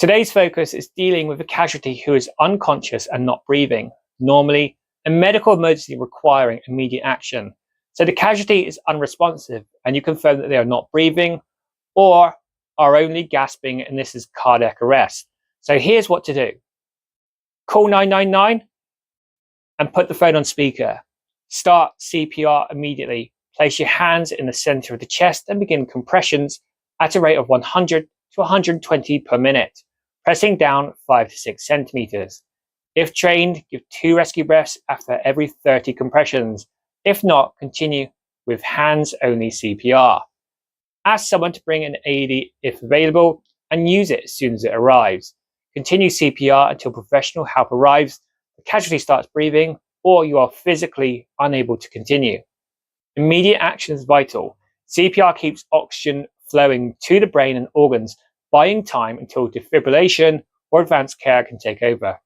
Today's focus is dealing with a casualty who is unconscious and not breathing, normally a medical emergency requiring immediate action. So the casualty is unresponsive and you confirm that they are not breathing or are only gasping, and this is cardiac arrest. So here's what to do. Call 999 and put the phone on speaker. Start CPR immediately. Place your hands in the center of the chest and begin compressions at a rate of 100 to 120 per minute, pressing down 5 to 6 centimeters. If trained, give 2 rescue breaths after every 30 compressions. If not, continue with hands-only CPR. Ask someone to bring an AED if available and use it as soon as it arrives. Continue CPR until professional help arrives, the casualty starts breathing, or you are physically unable to continue. Immediate action is vital. CPR keeps oxygen flowing to the brain and organs, buying time until defibrillation or advanced care can take over.